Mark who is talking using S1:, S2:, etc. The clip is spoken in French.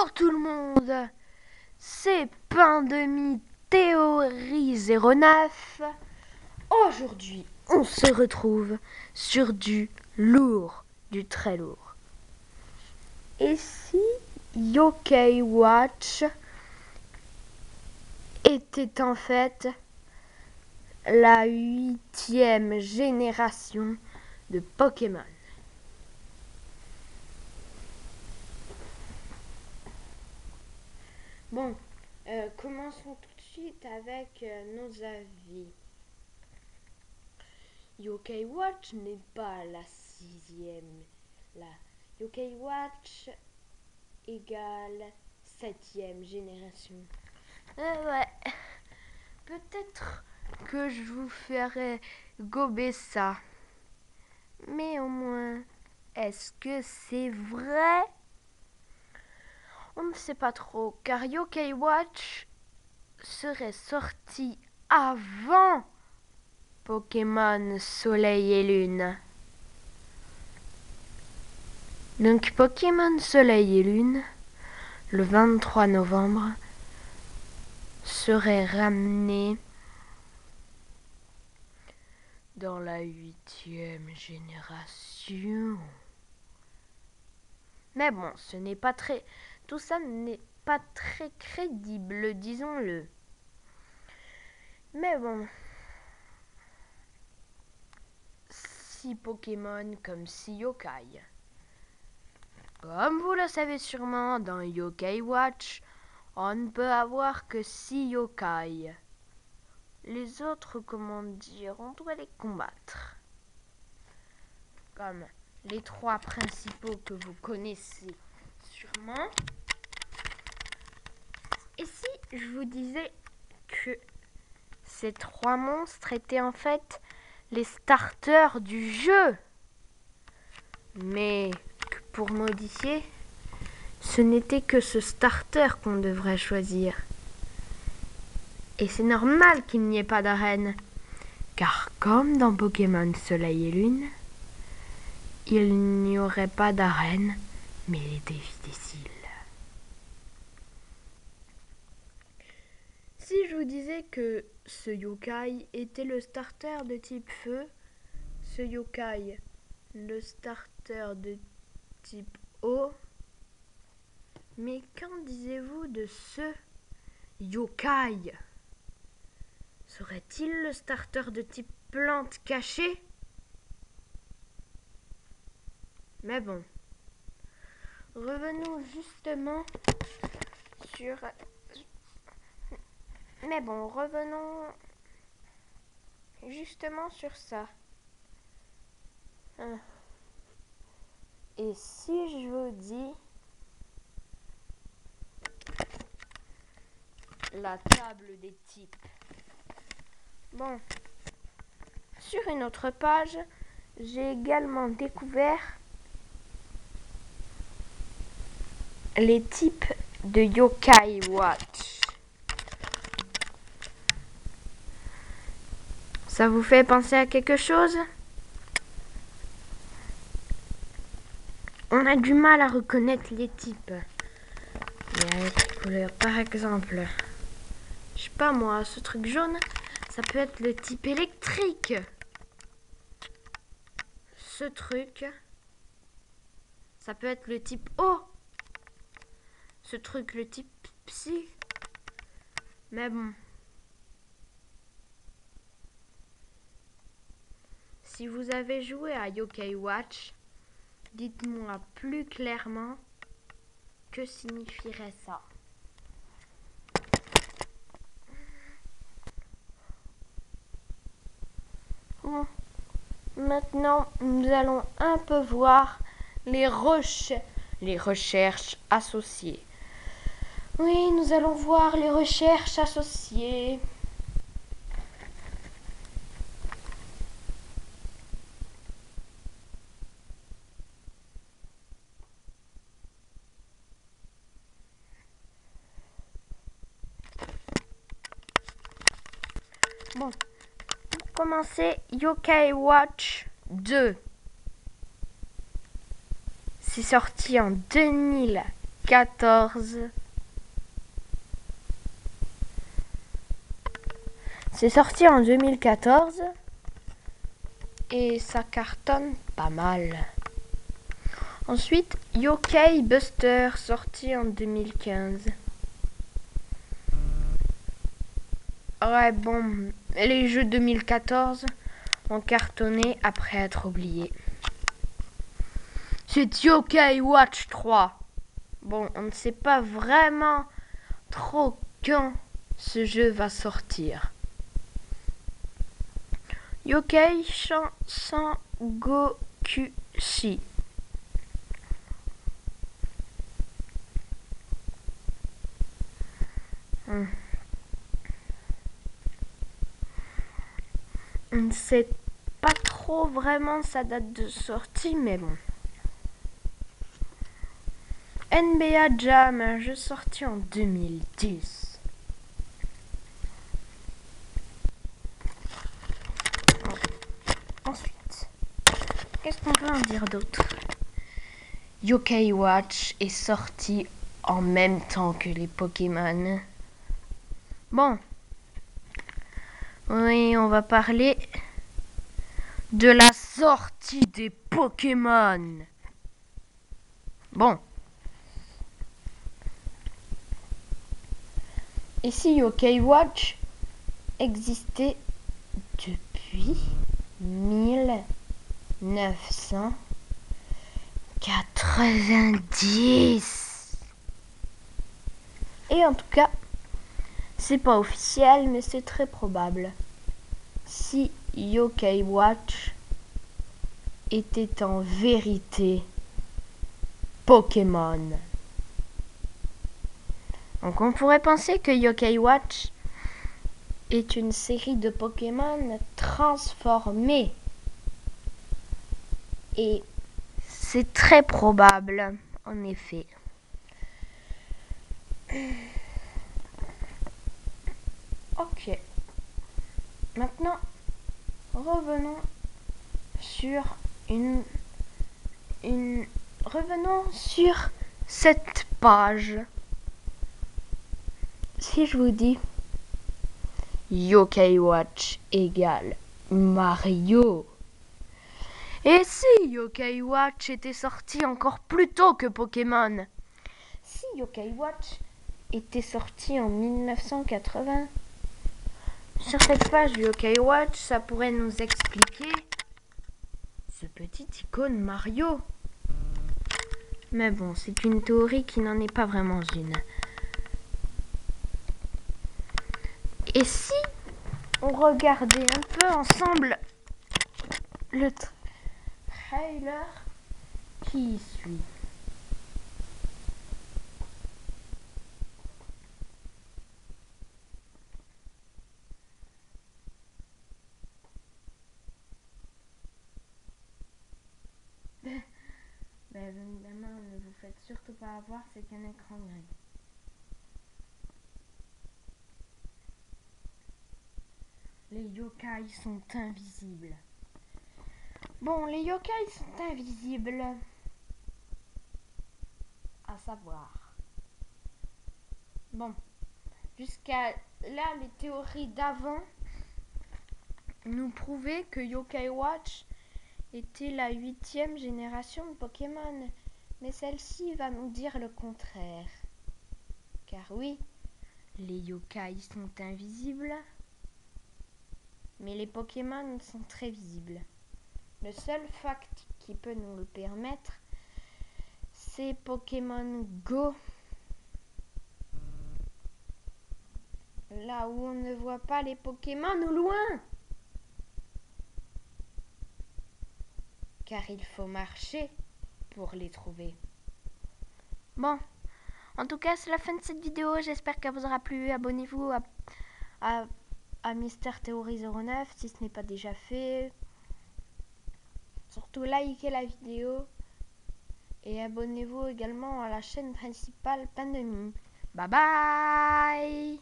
S1: Bonjour tout le monde, c'est Pandémie Théorie 09. Aujourd'hui, on se retrouve sur du lourd, du très lourd. Et si Yokai Watch était en fait la 8e génération de Pokémon? Bon, commençons tout de suite avec nos avis. Yokai Watch n'est pas la 6e. La Yokai Watch égale 7e génération. Ouais, peut-être que je vous ferai gober ça. Mais au moins, est-ce que c'est vrai? On ne sait pas trop, car Yokai Watch serait sorti avant Pokémon Soleil et Lune. Donc Pokémon Soleil et Lune, le 23 novembre, serait ramené dans la 8e génération. Mais bon, ce n'est pas très... Tout ça n'est pas très crédible, disons-le. Mais bon, 6 Pokémon comme 6 Yokai. Comme vous le savez sûrement, dans Yokai Watch, on ne peut avoir que 6 Yokai. Les autres, comment dire, on doit les combattre. Comme les 3 principaux que vous connaissez sûrement. Et si je vous disais que ces 3 monstres étaient en fait les starters du jeu, mais que pour modifier, ce n'était que ce starter qu'on devrait choisir. Et c'est normal qu'il n'y ait pas d'arène, car comme dans Pokémon Soleil et Lune, il n'y aurait pas d'arène, mais les défis difficiles. Si je vous disais que ce yokai était le starter de type feu, ce yokai le starter de type eau, mais qu'en disiez-vous de ce yokai? Serait-il le starter de type plante cachée? Mais bon, revenons justement sur... Mais bon, revenons justement sur ça. Et si je vous dis la table des types? Bon, sur une autre page, j'ai également découvert les types de Yokai Watch. Ça vous fait penser à quelque chose? On a du mal à reconnaître les types. Et avec les couleurs, par exemple, je sais pas moi, ce truc jaune, ça peut être le type électrique. Ce truc, ça peut être le type eau. Ce truc, le type psy. Mais bon. Si vous avez joué à Yokai Watch, dites-moi plus clairement que signifierait ça. Bon. Maintenant, nous allons un peu voir les recherches associées. Oui, nous allons voir les recherches associées. Bon, pour commencer, Yokai Watch 2. C'est sorti en 2004. 2014. C'est sorti en 2014 et ça cartonne pas mal. Ensuite, Yokai Buster, sorti en 2015. Ouais, bon, les jeux 2014 ont cartonné après être oubliés. C'est Yokai Watch 3. Bon, on ne sait pas vraiment trop quand ce jeu va sortir. Yokai Sangokushi. On ne sait pas trop vraiment sa date de sortie, mais bon. NBA Jam, un jeu sorti en 2010. Ensuite, qu'est-ce qu'on peut en dire d'autre? Yokai Watch est sorti en même temps que les Pokémon. Bon. Oui, on va parler de la sortie des Pokémon. Bon. Et si Yokai Watch existait depuis 1990. Et en tout cas, c'est pas officiel, mais c'est très probable. Si Yokai Watch était en vérité Pokémon. Donc on pourrait penser que Yokai Watch est une série de Pokémon transformés. Et c'est très probable, en effet. Ok. Maintenant, revenons sur revenons sur cette page. Si je vous dis Yokai Watch égale Mario. Et si Yokai Watch était sorti encore plus tôt que Pokémon? Si Yokai Watch était sorti en 1980? Sur cette page Yokai Watch, ça pourrait nous expliquer ce petit icône Mario. Mais bon, c'est une théorie qui n'en est pas vraiment une. Et si on regardait un peu ensemble le trailer qui suit? Évidemment, ne vous faites surtout pas avoir, c'est qu'un écran gris. Les yokai sont invisibles. Bon, les yokai sont invisibles. À savoir. Bon, jusqu'à là, les théories d'avant nous prouvaient que Yokai Watch était la 8e génération de Pokémon. Mais celle-ci va nous dire le contraire. Car oui, les yokai sont invisibles, mais les Pokémon sont très visibles. Le seul fact qui peut nous le permettre, c'est Pokémon Go. Là où on ne voit pas les Pokémon au loin. Car il faut marcher pour les trouver. Bon, en tout cas, c'est la fin de cette vidéo. J'espère qu'elle vous aura plu. Abonnez-vous à Mister Theory 09 si ce n'est pas déjà fait. Surtout likez la vidéo. Et abonnez-vous également à la chaîne principale Pandemie. Bye bye!